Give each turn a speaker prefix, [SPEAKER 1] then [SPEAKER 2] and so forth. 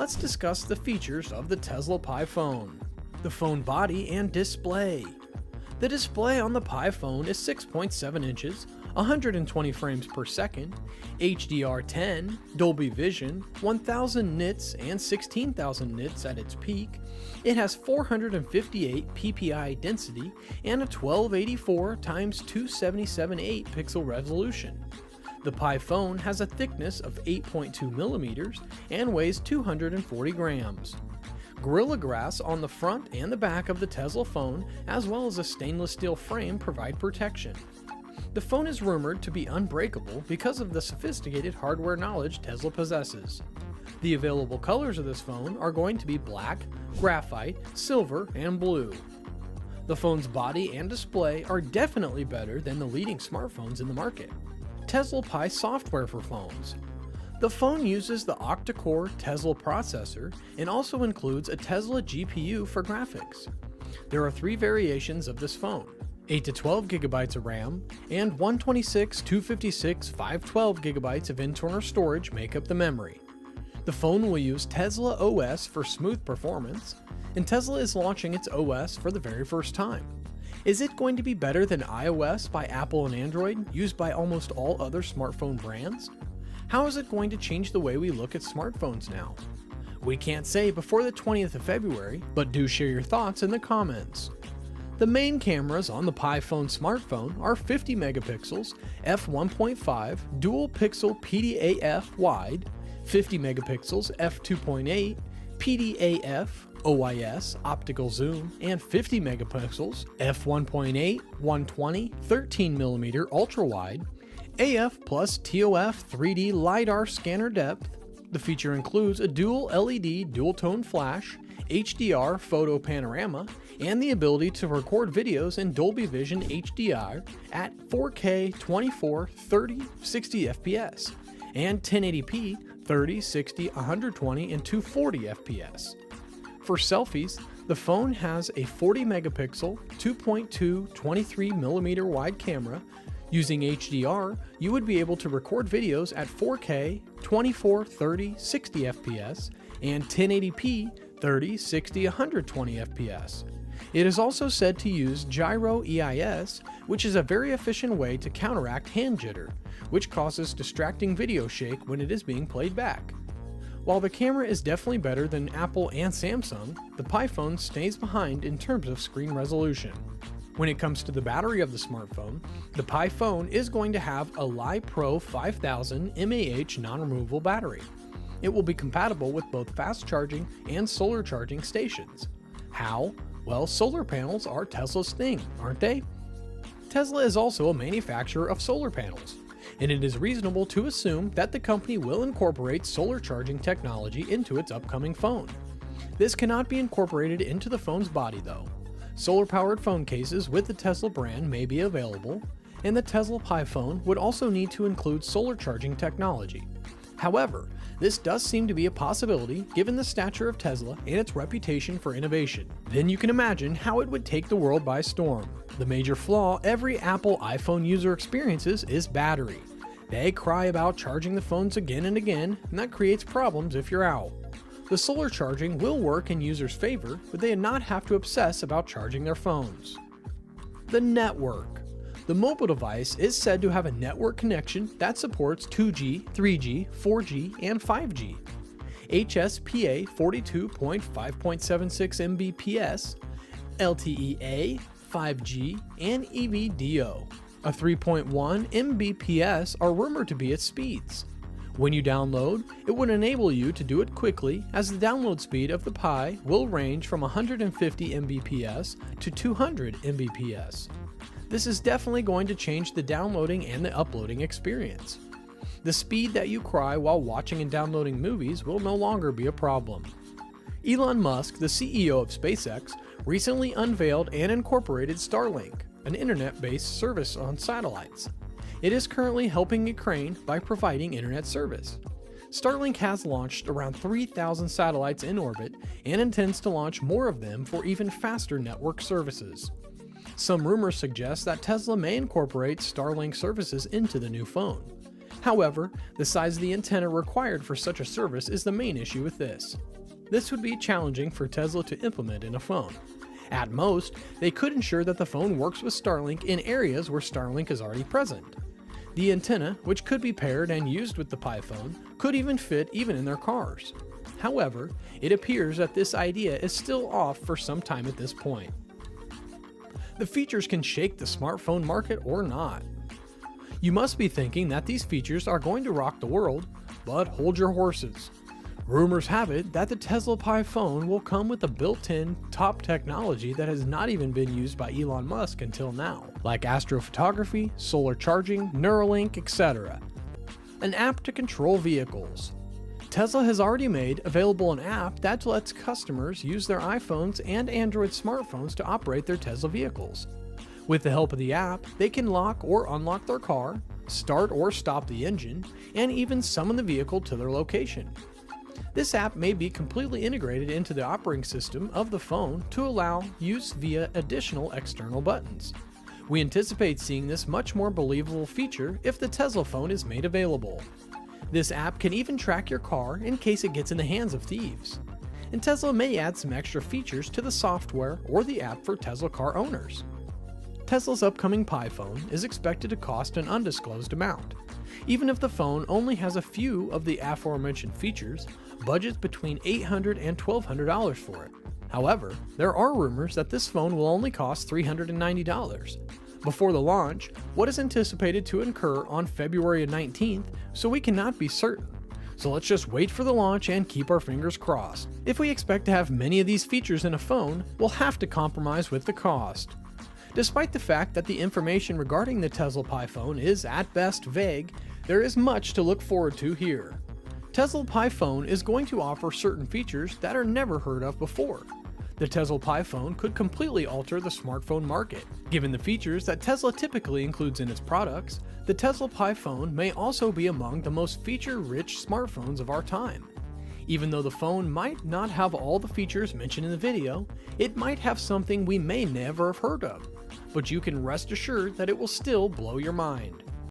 [SPEAKER 1] let's discuss the features of the Tesla Pi phone. The phone body and display. The display on the Pi phone is 6.7 inches, 120 frames per second, HDR10, Dolby Vision, 1000 nits and 16,000 nits at its peak. It has 458 ppi density and a 1284 x 277.8 pixel resolution. The Pi phone has a thickness of 8.2 millimeters and weighs 240 grams. Gorilla Glass on the front and the back of the Tesla phone, as well as a stainless steel frame, provide protection. The phone is rumored to be unbreakable because of the sophisticated hardware knowledge Tesla possesses. The available colors of this phone are going to be black, graphite, silver, and blue. The phone's body and display are definitely better than the leading smartphones in the market. Tesla Pi software for phones. The phone uses the octa-core Tesla processor and also includes a Tesla GPU for graphics. There are 3 variations of this phone: 8 to 12 GB of RAM and 126, 256, 512 GB of internal storage make up the memory. The phone will use Tesla OS for smooth performance, and Tesla is launching its OS for the very first time. Is it going to be better than iOS by Apple and Android, used by almost all other smartphone brands? How is it going to change the way we look at smartphones now? We can't say before the 20th of February, but do share your thoughts in the comments. The main cameras on the Pi phone smartphone are 50 megapixels, f1.5 dual pixel PDAF wide, 50 megapixels f2.8 PDAF OIS optical zoom, and 50 megapixels f1.8 120 13mm ultra wide AF plus TOF 3D LiDAR scanner depth. The feature includes a dual LED dual-tone flash, HDR photo panorama, and the ability to record videos in Dolby Vision HDR at 4K 24, 30, 60 FPS, and 1080p 30, 60, 120, and 240 FPS. For selfies, the phone has a 40 megapixel 2.2 23mm wide camera. Using HDR, you would be able to record videos at 4K, 24, 30, 60 FPS, and 1080p, 30, 60, 120 FPS. It is also said to use gyro EIS, which is a very efficient way to counteract hand jitter, which causes distracting video shake when it is being played back. While the camera is definitely better than Apple and Samsung, the Pi phone stays behind in terms of screen resolution. When it comes to the battery of the smartphone, the Pi phone is going to have a Li Pro 5000 mAh non-removable battery. It will be compatible with both fast charging and solar charging stations. How? Well, solar panels are Tesla's thing, aren't they? Tesla is also a manufacturer of solar panels, and it is reasonable to assume that the company will incorporate solar charging technology into its upcoming phone. This cannot be incorporated into the phone's body though. Solar-powered phone cases with the Tesla brand may be available, and the Tesla Pi phone would also need to include solar charging technology. However, this does seem to be a possibility given the stature of Tesla and its reputation for innovation. Then you can imagine how it would take the world by storm. The major flaw every Apple iPhone user experiences is battery. They cry about charging the phones again and again, and that creates problems if you're out. The solar charging will work in users' favor, but they do not have to obsess about charging their phones. The network. The mobile device is said to have a network connection that supports 2G, 3G, 4G, and 5G. HSPA 42.5.76 Mbps, LTE-A, 5G, and EVDO. A 3.1 Mbps are rumored to be its speeds. When you download, it would enable you to do it quickly, as the download speed of the Pi will range from 150 Mbps to 200 Mbps. This is definitely going to change the downloading and the uploading experience. The speed that you cry while watching and downloading movies will no longer be a problem. Elon Musk, the CEO of SpaceX, recently unveiled and incorporated Starlink, an internet-based service on satellites. It is currently helping Ukraine by providing internet service. Starlink has launched around 3,000 satellites in orbit and intends to launch more of them for even faster network services. Some rumors suggest that Tesla may incorporate Starlink services into the new phone. However, the size of the antenna required for such a service is the main issue with this. this would be challenging for Tesla to implement in a phone. At most, they could ensure that the phone works with Starlink in areas where Starlink is already present. The antenna, which could be paired and used with the Pi phone, could even fit even in their cars. However, it appears that this idea is still off for some time at this point. The features can shake the smartphone market or not. You must be thinking that these features are going to rock the world, but hold your horses. Rumors have it that the Tesla Pi phone will come with a built-in top technology that has not even been used by Elon Musk until now, like astrophotography, solar charging, Neuralink, etc. An app to control vehicles. Tesla has already made available an app that lets customers use their iPhones and Android smartphones to operate their Tesla vehicles. With the help of the app, they can lock or unlock their car, start or stop the engine, and even summon the vehicle to their location. This app may be completely integrated into the operating system of the phone to allow use via additional external buttons. We anticipate seeing this much more believable feature if the Tesla phone is made available. This app can even track your car in case it gets in the hands of thieves. And Tesla may add some extra features to the software or the app for Tesla car owners. Tesla's upcoming Pi phone is expected to cost an undisclosed amount. Even if the phone only has a few of the aforementioned features, budgets between $800 and $1,200 for it. However, there are rumors that this phone will only cost $390. Before the launch, what is anticipated to occur on February 19th, so we cannot be certain. So let's just wait for the launch and keep our fingers crossed. If we expect to have many of these features in a phone, we'll have to compromise with the cost. Despite the fact that the information regarding the Tesla Pi phone is at best vague, there is much to look forward to here. Tesla Pi phone is going to offer certain features that are never heard of before. The Tesla Pi phone could completely alter the smartphone market. Given the features that Tesla typically includes in its products, the Tesla Pi phone may also be among the most feature-rich smartphones of our time. Even though the phone might not have all the features mentioned in the video, it might have something we may never have heard of. But you can rest assured that it will still blow your mind.